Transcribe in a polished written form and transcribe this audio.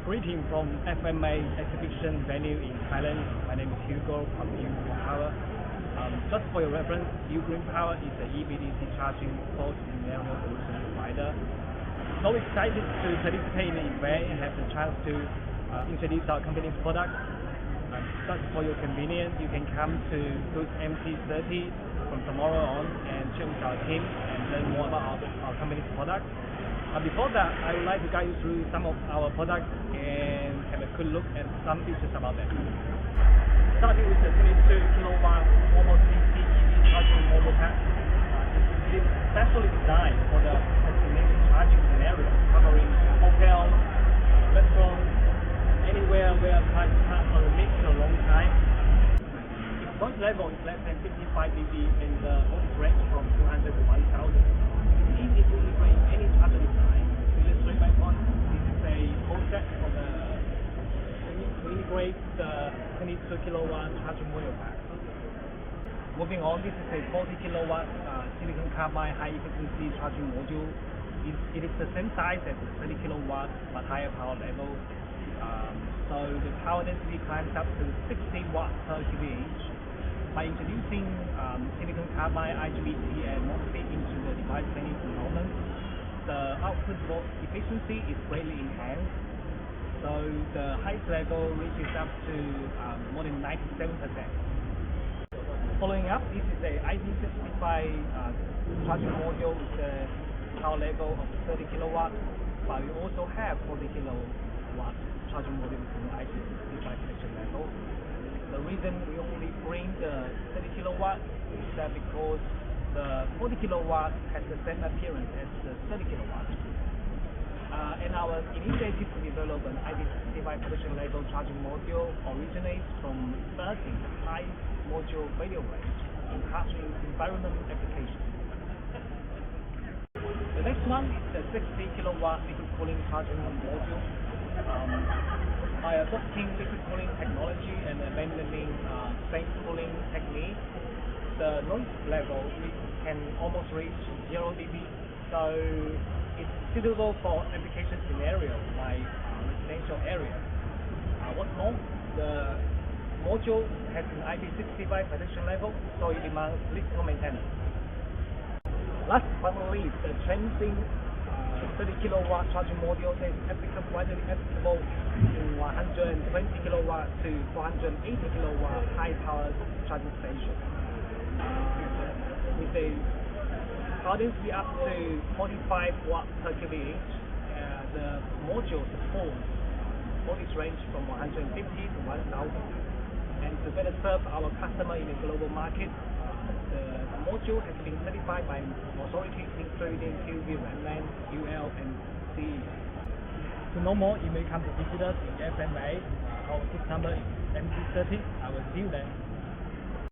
Greeting from FMA exhibition venue in Thailand. My name is Hugo from UUGreenPower. Just for your reference, UUGreenPower is an EV DC charging port scenario solution provider. So excited to participate in the event and have the chance to introduce our company's product. Just for your convenience, you can come to booth MT30 from tomorrow on and chat with our team and learn more about our company's product. Before that, I would like to guide you through some of our products and have a good look at some features about them. Starting with the 22 kilowatt Wallbox DC EV charging mobile pack. It is specially designed for the destination charging scenario, covering hotels, restaurants, anywhere where cars park on the mix for a long time. Its noise level is less than 55 dB and the voltage range from 200 to 1000. Easy to integrate any charger design. To illustrate my point, this is a whole set for the to integrate the 22 kilowatt charging module pack. Moving on, this is a 40 kilowatt silicon carbide high efficiency charging module. It is the same size as the 30 kilowatt but higher power level. So the power density climbs up to 60 watts per kWh. By introducing silicon carbide IGBT and MOSFET into the device planning component, the output efficiency is greatly enhanced. So the highest level reaches up to more than 97%. Following up, this is a IP65 charging module with a power level of 30 kilowatt, but we also have 40 kilowatt charging module with an IP65 connection level. The reason we only bring the 30 kilowatt is that because the 40 kilowatt has the same appearance as the 30 kilowatt. And our initiative to develop an IP65 connection level charging module originates from searching the high module failure rate in harsh environment applications. The next one is the 60 kilowatt liquid cooling charging module. By adopting liquid cooling technology and abandoning fan cooling technique, the noise level can almost reach 0 dB. So it's suitable for application scenarios like residential areas. What's more, the module has an IP65 protection level, so it demands little maintenance. Last but not least, the transient 30 kilowatt charging module is widely applicable in 120 kilowatt to 480 kilowatt high power charging station. With a power density up to 45 watts per kWh, the module supports voltage range from 150 to 1000. And to better serve our customer in the global market, the module has been certified by authorities including QV, Thailand, UL, and CE. To know more, you may come to visit us in FMA. Our booth number is MT30. I will see you there.